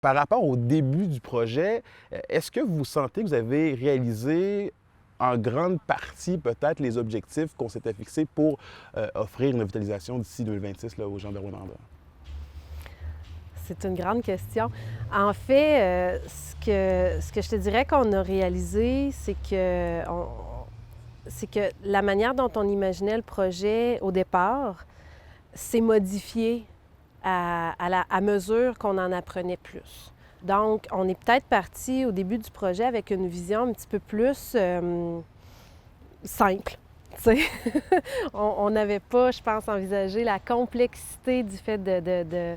Par rapport au début du projet, est-ce que vous sentez que vous avez réalisé en grande partie peut-être les objectifs qu'on s'était fixés pour offrir une revitalisation d'ici 2026 là, aux gens de Rwanda? C'est une grande question. En fait, ce que je te dirais qu'on a réalisé, c'est que la manière dont on imaginait le projet au départ s'est modifiée à mesure qu'on en apprenait plus. Donc, on est peut-être parti au début du projet avec une vision un petit peu plus simple. On n'avait pas, je pense, envisagé la complexité du fait de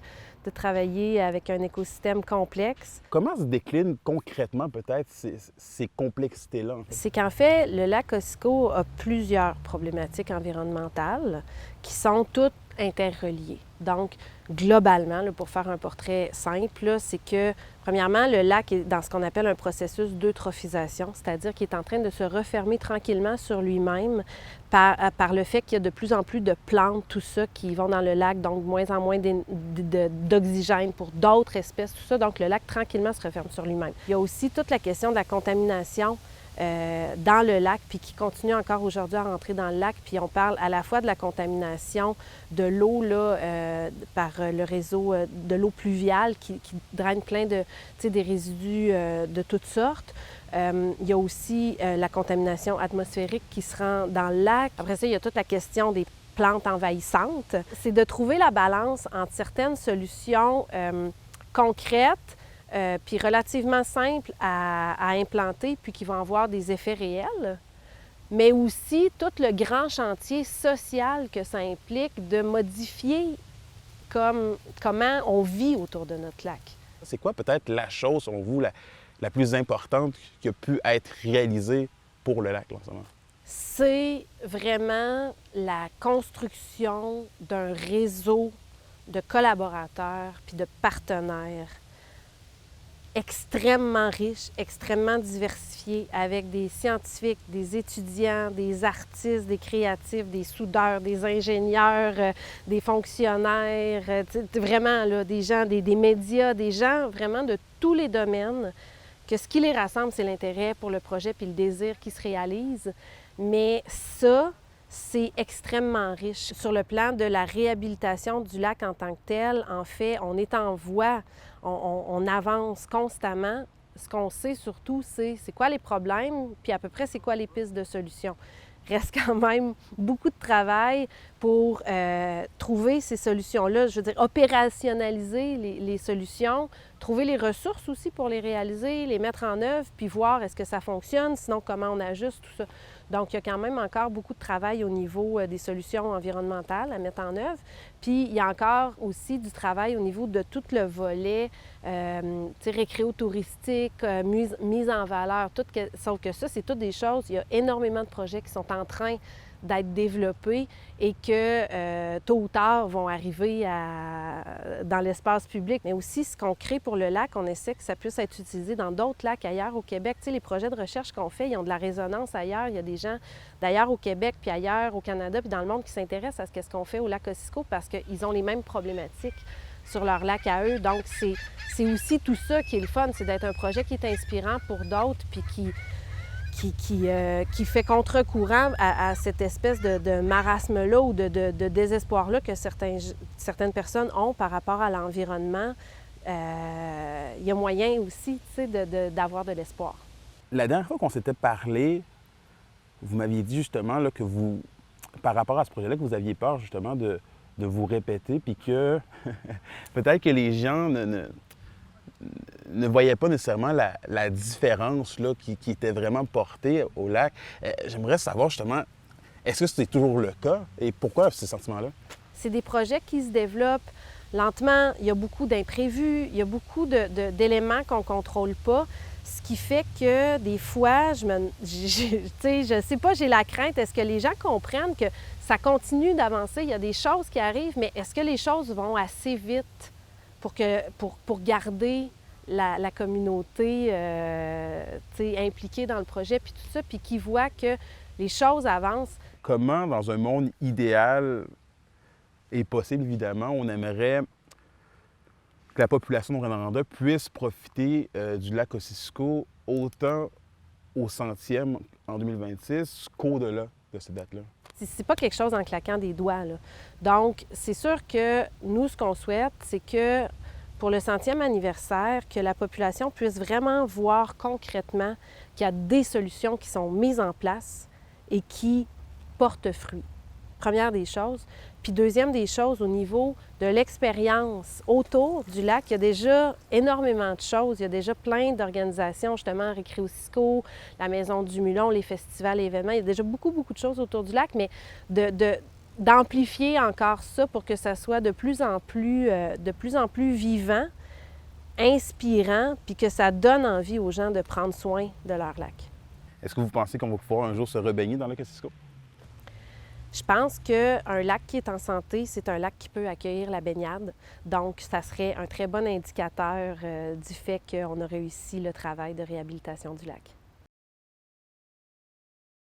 travailler avec un écosystème complexe. Comment se déclinent concrètement peut-être ces complexités-là? En fait? C'est qu'en fait, le lac Otsiko a plusieurs problématiques environnementales qui sont toutes interreliées. Donc, globalement, là, pour faire un portrait simple, là, c'est que, premièrement, le lac est dans ce qu'on appelle un processus d'eutrophisation, c'est-à-dire qu'il est en train de se refermer tranquillement sur lui-même par le fait qu'il y a de plus en plus de plantes, tout ça, qui vont dans le lac, donc moins en moins d'oxygène pour d'autres espèces, tout ça. Donc, le lac, tranquillement, se referme sur lui-même. Il y a aussi toute la question de la contamination dans le lac, puis qui continue encore aujourd'hui à rentrer dans le lac. Puis on parle à la fois de la contamination de l'eau là, par le réseau de l'eau pluviale qui draine plein de, des résidus de toutes sortes. Il y a aussi la contamination atmosphérique qui se rend dans le lac. Après ça, il y a toute la question des plantes envahissantes. C'est de trouver la balance entre certaines solutions concrètes puis relativement simples à implanter, puis qui vont avoir des effets réels, mais aussi tout le grand chantier social que ça implique de modifier comment on vit autour de notre lac. C'est quoi peut-être la chose, selon vous, la plus importante qui a pu être réalisée pour le lac là, en ce moment? C'est vraiment la construction d'un réseau de collaborateurs puis de partenaires extrêmement riche, extrêmement diversifié, avec des scientifiques, des étudiants, des artistes, des créatifs, des soudeurs, des ingénieurs, des fonctionnaires, vraiment là, des gens, des médias, des gens vraiment de tous les domaines, que ce qui les rassemble, c'est l'intérêt pour le projet puis le désir qui se réalise. Mais ça, c'est extrêmement riche. Sur le plan de la réhabilitation du lac en tant que tel, en fait, on est en voie, on avance constamment. Ce qu'on sait surtout, c'est quoi les problèmes, puis à peu près c'est quoi les pistes de solutions. Reste quand même beaucoup de travail pour trouver ces solutions-là, je veux dire, opérationnaliser les solutions, trouver les ressources aussi pour les réaliser, les mettre en œuvre, puis voir est-ce que ça fonctionne, sinon comment on ajuste, tout ça. Donc, il y a quand même encore beaucoup de travail au niveau des solutions environnementales à mettre en œuvre. Puis, il y a encore aussi du travail au niveau de tout le volet récréo-touristique, mise en valeur, sauf que ça, c'est toutes des choses, il y a énormément de projets qui sont en train d'être développés et que tôt ou tard vont arriver dans l'espace public. Mais aussi, ce qu'on crée pour le lac, on essaie que ça puisse être utilisé dans d'autres lacs ailleurs au Québec. Tu sais, les projets de recherche qu'on fait, ils ont de la résonance ailleurs. Il y a des gens d'ailleurs au Québec, puis ailleurs au Canada, puis dans le monde qui s'intéressent à ce qu'on fait au lac Otsiko parce qu'ils ont les mêmes problématiques sur leur lac à eux. Donc, c'est aussi tout ça qui est le fun, c'est d'être un projet qui est inspirant pour d'autres, puis qui fait contre-courant à cette espèce de marasme-là ou de désespoir-là que certaines personnes ont par rapport à l'environnement. Il y a moyen aussi, tu sais, d'avoir de l'espoir. La dernière fois qu'on s'était parlé, vous m'aviez dit justement là, que vous, par rapport à ce projet-là, que vous aviez peur justement de vous répéter, puis que peut-être que les gens ne voyaient pas nécessairement la différence là, qui était vraiment portée au lac. J'aimerais savoir justement, est-ce que c'est toujours le cas et pourquoi ces sentiments-là? C'est des projets qui se développent lentement. Il y a beaucoup d'imprévus, il y a beaucoup d'éléments qu'on ne contrôle pas. Ce qui fait que des fois, je sais pas, j'ai la crainte, est-ce que les gens comprennent que ça continue d'avancer, il y a des choses qui arrivent, mais est-ce que les choses vont assez vite pour garder la communauté impliquée dans le projet, puis tout ça, puis qui voit que les choses avancent? Comment, dans un monde idéal et possible, évidemment, on aimerait que la population de Rwanda puisse profiter du lac Kosciuszko autant au 100e en 2026 qu'au-delà de cette date-là? C'est pas quelque chose en claquant des doigts, là. Donc, c'est sûr que nous, ce qu'on souhaite, c'est que pour le 100e anniversaire, que la population puisse vraiment voir concrètement qu'il y a des solutions qui sont mises en place et qui portent fruit. Première des choses. Puis deuxième des choses, au niveau de l'expérience autour du lac, il y a déjà énormément de choses. Il y a déjà plein d'organisations, justement, Récréo-Cisco, la Maison du Mulon, les festivals, les événements. Il y a déjà beaucoup de choses autour du lac, mais d'amplifier encore ça pour que ça soit de plus en plus vivant, inspirant, puis que ça donne envie aux gens de prendre soin de leur lac. Est-ce que vous pensez qu'on va pouvoir un jour se rebaigner dans le Kosciuszko? Je pense qu'un lac qui est en santé, c'est un lac qui peut accueillir la baignade. Donc, ça serait un très bon indicateur du fait qu'on a réussi le travail de réhabilitation du lac.